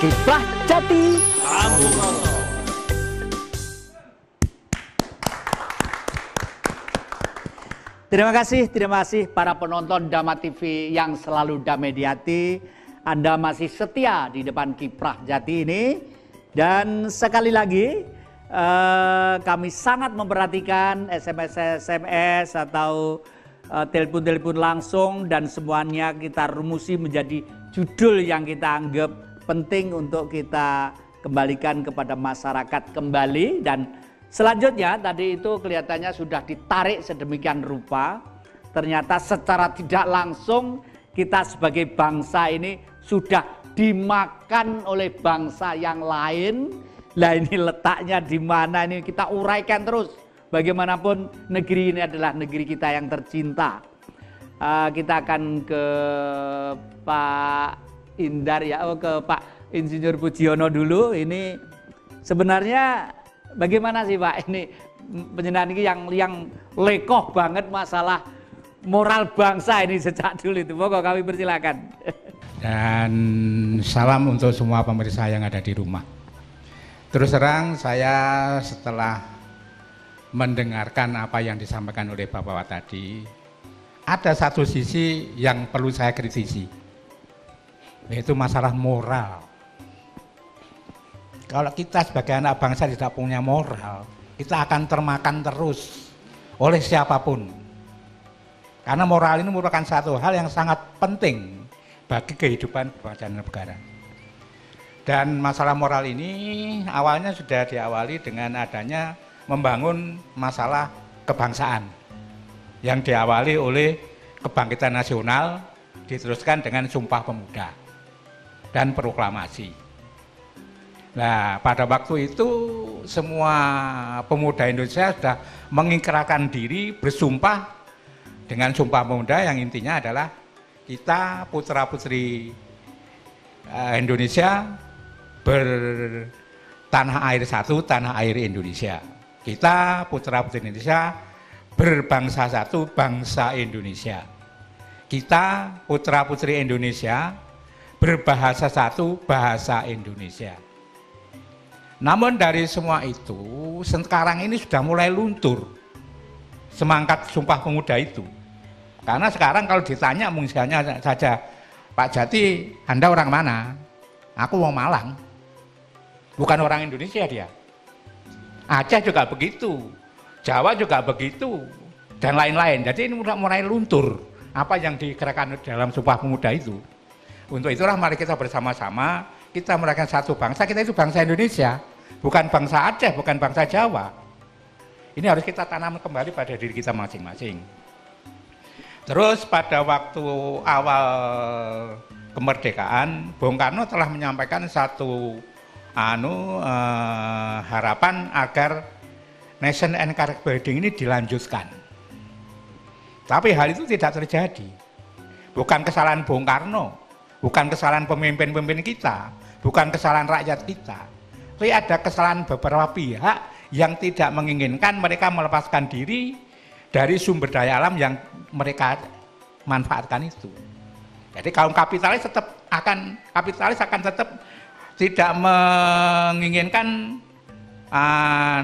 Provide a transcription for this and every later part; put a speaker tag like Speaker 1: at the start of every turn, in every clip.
Speaker 1: Kiprah Jati. Terima kasih para penonton Dama TV yang selalu damai di hati. Anda masih setia di depan Kiprah Jati ini. Dan sekali lagi kami sangat memperhatikan SMS atau telepon-telepon langsung, dan semuanya kita rumusi menjadi judul yang kita anggap penting untuk kita kembalikan kepada masyarakat kembali. Dan selanjutnya tadi itu kelihatannya sudah ditarik sedemikian rupa. Ternyata secara tidak langsung kita sebagai bangsa ini sudah dimakan oleh bangsa yang lain. Lah ini letaknya di mana, ini kita uraikan terus. Bagaimanapun negeri ini adalah negeri kita yang tercinta. Kita akan ke Pak Indar ya, ke Pak Insinyur Pujiono dulu. Ini sebenarnya bagaimana sih Pak, ini penjenengan ini yang lekoh banget masalah moral bangsa ini sejak dulu itu. Pokok kami persilakan.
Speaker 2: Dan salam untuk semua pemirsa yang ada di rumah. Terus terang saya setelah mendengarkan apa yang disampaikan oleh Bapak tadi, ada satu sisi yang perlu saya kritisi, yaitu masalah moral. Kalau kita sebagai anak bangsa tidak punya moral, kita akan termakan terus oleh siapapun. Karena moral ini merupakan satu hal yang sangat penting bagi kehidupan bangsa dan negara. Dan masalah moral ini awalnya sudah diawali dengan adanya membangun masalah kebangsaan yang diawali oleh Kebangkitan Nasional, diteruskan dengan Sumpah Pemuda dan proklamasi. Nah, pada waktu itu semua pemuda Indonesia sudah mengikrarkan diri bersumpah dengan Sumpah Pemuda yang intinya adalah kita putra-putri Indonesia bertanah air satu, tanah air Indonesia. Kita putra-putri Indonesia berbangsa satu, bangsa Indonesia. Kita putra-putri Indonesia berbahasa satu, bahasa Indonesia. Namun dari semua itu sekarang ini sudah mulai luntur semangat Sumpah Pemuda itu. Karena sekarang kalau ditanya misalnya saja, Pak Jati, Anda orang mana? Aku mau Malang. Bukan orang Indonesia dia. Aceh juga begitu, Jawa juga begitu, dan lain-lain. Jadi ini mulai luntur apa yang digerakkan dalam Sumpah Pemuda itu. Untuk itulah mari kita bersama-sama, kita merayakan satu bangsa, kita itu bangsa Indonesia. Bukan bangsa Aceh, bukan bangsa Jawa. Ini harus kita tanam kembali pada diri kita masing-masing. Terus pada waktu awal kemerdekaan, Bung Karno telah menyampaikan satu harapan agar nation and character building ini dilanjutkan. Tapi hal itu tidak terjadi. Bukan kesalahan Bung Karno, bukan kesalahan pemimpin-pemimpin kita, bukan kesalahan rakyat kita. Tapi ada kesalahan beberapa pihak yang tidak menginginkan mereka melepaskan diri dari sumber daya alam yang mereka manfaatkan itu. Jadi kaum kapitalis akan tetap tidak menginginkan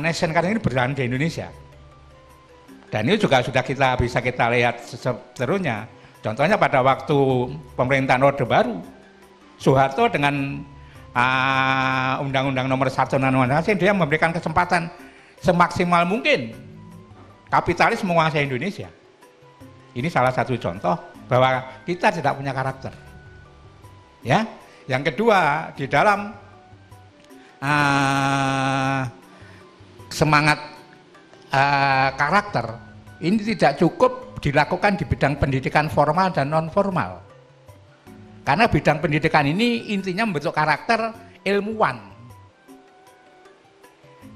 Speaker 2: nation ini berjalan di Indonesia. Dan ini juga sudah bisa kita lihat seterusnya. Contohnya pada waktu pemerintahan Orde Baru, Soeharto dengan Undang-Undang Nomor 1 dia memberikan kesempatan semaksimal mungkin kapitalis menguasai Indonesia. Ini salah satu contoh bahwa kita tidak punya karakter. Ya, yang kedua di dalam semangat karakter ini tidak cukup dilakukan di bidang pendidikan formal dan non formal. Karena bidang pendidikan ini intinya membentuk karakter ilmuwan.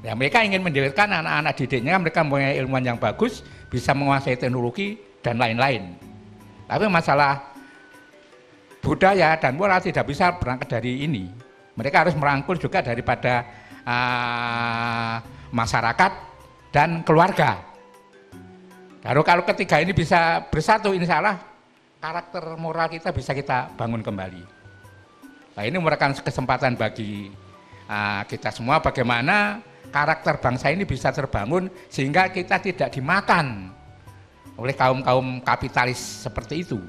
Speaker 2: Ya, mereka ingin mendirikan anak-anak didiknya, mereka mempunyai ilmuwan yang bagus, bisa menguasai teknologi dan lain-lain. Tapi masalah budaya dan moral tidak bisa berangkat dari ini. Mereka harus merangkul juga daripada masyarakat dan keluarga. Kalau ketiga ini bisa bersatu, insya Allah karakter moral kita bisa kita bangun kembali. Nah, ini merupakan kesempatan bagi kita semua bagaimana karakter bangsa ini bisa terbangun sehingga kita tidak dimakan oleh kaum-kaum kapitalis seperti itu.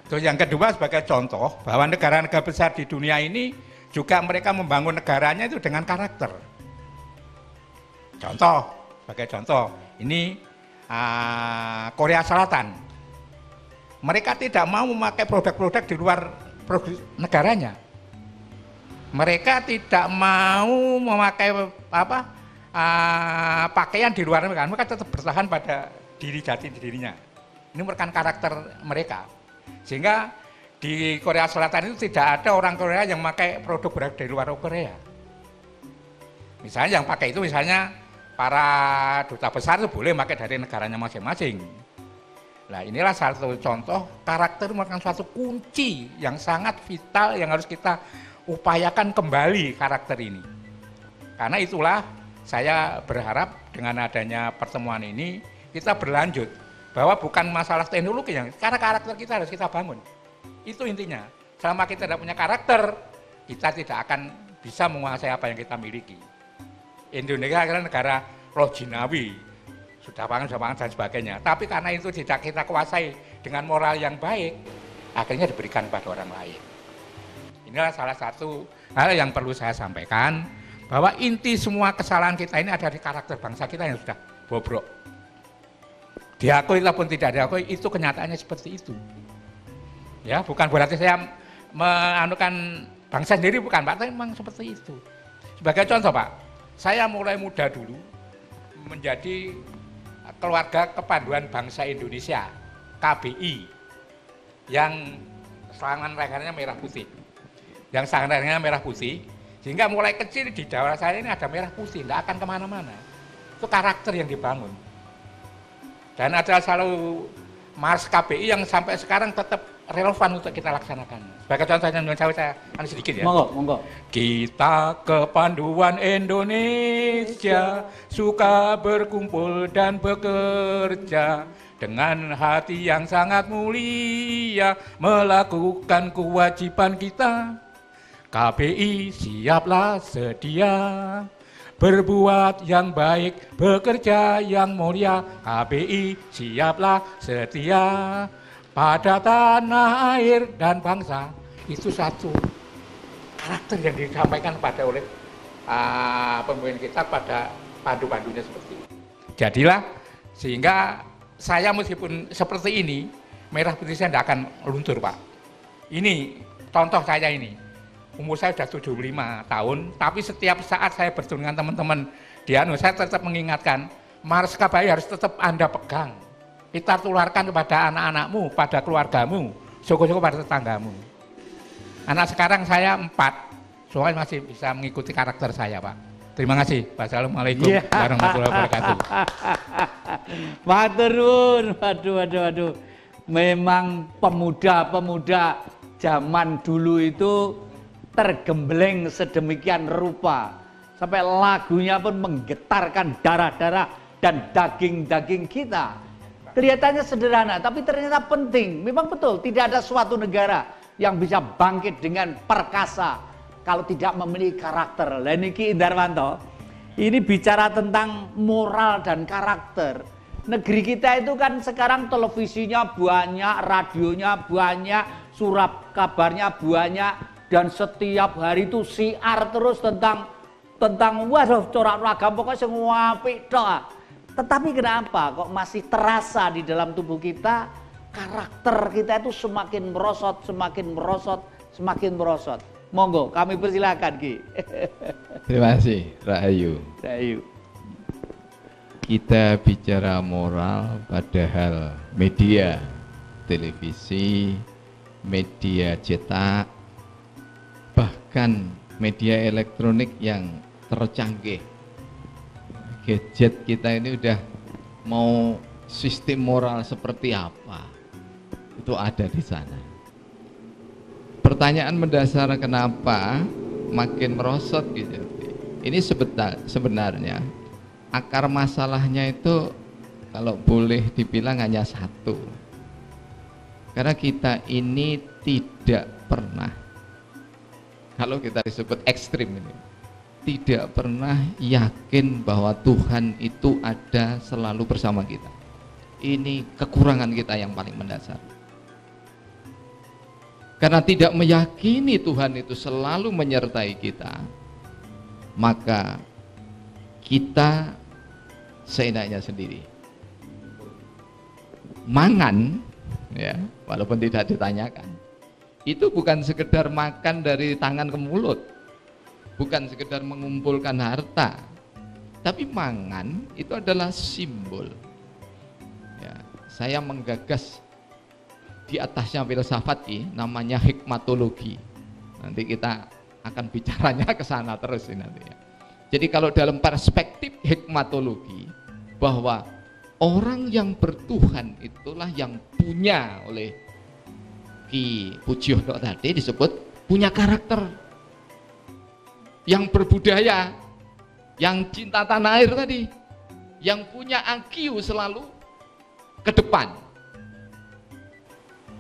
Speaker 2: Terus yang kedua sebagai contoh bahwa negara-negara besar di dunia ini juga mereka membangun negaranya itu dengan karakter. Sebagai contoh, ini Korea Selatan. Mereka tidak mau memakai produk-produk di luar negaranya. Mereka tidak mau memakai pakaian di luar negara. Mereka tetap bertahan pada diri jati dirinya. Ini merupakan karakter mereka. Sehingga di Korea Selatan itu tidak ada orang Korea yang memakai produk dari luar Korea. Misalnya yang pakai itu misalnya para duta besar itu boleh pakai dari negaranya masing-masing. Nah, inilah satu contoh karakter merupakan suatu kunci yang sangat vital yang harus kita upayakan kembali karakter ini. Karena itulah saya berharap dengan adanya pertemuan ini kita berlanjut bahwa bukan masalah teknologi yang karena karakter kita harus kita bangun. Itu intinya. Selama kita tidak punya karakter, kita tidak akan bisa menguasai apa yang kita miliki. Indonesia adalah negara roh jinawi, sudah pangan dan sebagainya. Tapi karena itu tidak kita kuasai dengan moral yang baik, akhirnya diberikan pada orang lain. Inilah salah satu hal yang perlu saya sampaikan, bahwa inti semua kesalahan kita ini ada di karakter bangsa kita yang sudah bobrok. Diakui ataupun tidak diakui, itu kenyataannya seperti itu. Ya, bukan berarti saya menganukan bangsa sendiri, bukan Pak, tapi memang seperti itu. Sebagai contoh Pak, saya mulai muda dulu menjadi keluarga kepanduan bangsa Indonesia, KBI, yang serangan rekannya merah putih. Yang sangarnya merah putih, sehingga mulai kecil di daerah saya ini ada merah putih, tidak akan kemana-mana. Itu karakter yang dibangun. Dan ada selalu Mars KBI yang sampai sekarang tetap relevan untuk kita laksanakan. Sebagai contoh yang saya sedikit ya.
Speaker 1: Monggo.
Speaker 2: Kita kepanduan Indonesia, suka berkumpul dan bekerja, dengan hati yang sangat mulia, melakukan kewajiban kita. KBI siaplah sedia, berbuat yang baik, bekerja yang mulia. KBI siaplah setia, pada tanah air dan bangsa. Itu satu karakter yang disampaikan pada oleh pemimpin kita pada pandu-pandunya seperti itu. Jadilah sehingga saya meskipun seperti ini, merah putih saya tidak akan luntur Pak. Ini contoh saya ini. Umur saya sudah 75 tahun, tapi setiap saat saya bertemu dengan teman-teman saya tetap mengingatkan, Mars KBI harus tetap Anda pegang. Kita tularkan kepada anak-anakmu, pada keluargamu, syukur-syukur pada tetanggamu. Anak sekarang saya 4, soalnya masih bisa mengikuti karakter saya Pak. Terima kasih. Wassalamualaikum warahmatullahi wabarakatuh.
Speaker 1: Matur nuwun. Waduh. Memang pemuda-pemuda zaman dulu itu tergembleng sedemikian rupa sampai lagunya pun menggetarkan darah-darah dan daging-daging kita. Kelihatannya sederhana tapi ternyata penting. Memang betul tidak ada suatu negara yang bisa bangkit dengan perkasa kalau tidak memiliki karakter. Lah niki Indarwanto, ini bicara tentang moral dan karakter. Negeri kita itu kan sekarang televisinya banyak, radionya banyak, surat kabarnya banyak, dan setiap hari itu siar terus tentang waduh corak ragam pokoknya semua apik tok. Tetapi kenapa kok masih terasa di dalam tubuh kita karakter kita itu semakin merosot. Monggo kami persilakan Ki.
Speaker 3: Terima kasih Rahayu. Kita bicara moral padahal media televisi, media cetak, bahkan media elektronik yang tercanggih, gadget kita ini udah mau sistem moral seperti apa, itu ada di sana. Pertanyaan mendasar kenapa makin merosot gitu. Ini sebenarnya akar masalahnya itu kalau boleh dibilang hanya satu. Karena kita ini tidak pernah kalau kita disebut ekstrim ini, tidak pernah yakin bahwa Tuhan itu ada selalu bersama kita. Ini kekurangan kita yang paling mendasar. Karena tidak meyakini Tuhan itu selalu menyertai kita, maka kita seenaknya sendiri. Mangan, ya, walaupun tidak ditanyakan, itu bukan sekedar makan dari tangan ke mulut, bukan sekedar mengumpulkan harta, tapi mangan itu adalah simbol. Ya, saya menggagas di atasnya filsafat namanya hikmatologi. Nanti kita akan bicaranya ke sana terus ini nanti ya. Jadi kalau dalam perspektif hikmatologi, bahwa orang yang bertuhan itulah yang punya, oleh Ki Pujiono tadi disebut punya karakter, yang berbudaya, yang cinta tanah air tadi, yang punya IQ selalu ke depan.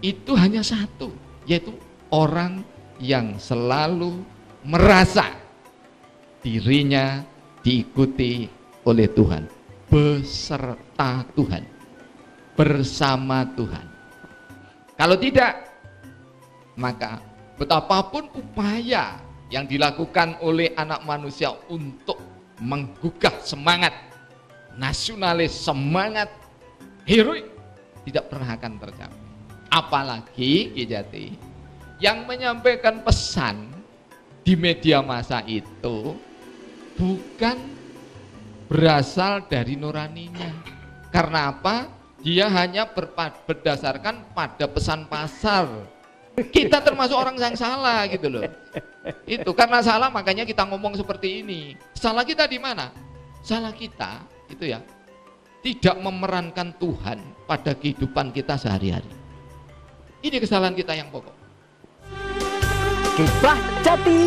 Speaker 3: Itu hanya satu, yaitu orang yang selalu merasa dirinya diikuti oleh Tuhan, beserta Tuhan, bersama Tuhan. Kalau tidak, maka betapapun upaya yang dilakukan oleh anak manusia untuk menggugah semangat nasionalis, semangat heroik, tidak pernah akan tercapai. Apalagi Ki Jati yang menyampaikan pesan di media massa itu bukan berasal dari nuraninya. Karena apa? Dia hanya berdasarkan pada pesan pasar. Kita termasuk orang yang salah gitu loh. Itu karena salah makanya kita ngomong seperti ini. Salah kita di mana? Salah kita itu ya, tidak memerankan Tuhan pada kehidupan kita sehari-hari. Ini kesalahan kita yang pokok.
Speaker 1: Kiprah Jati.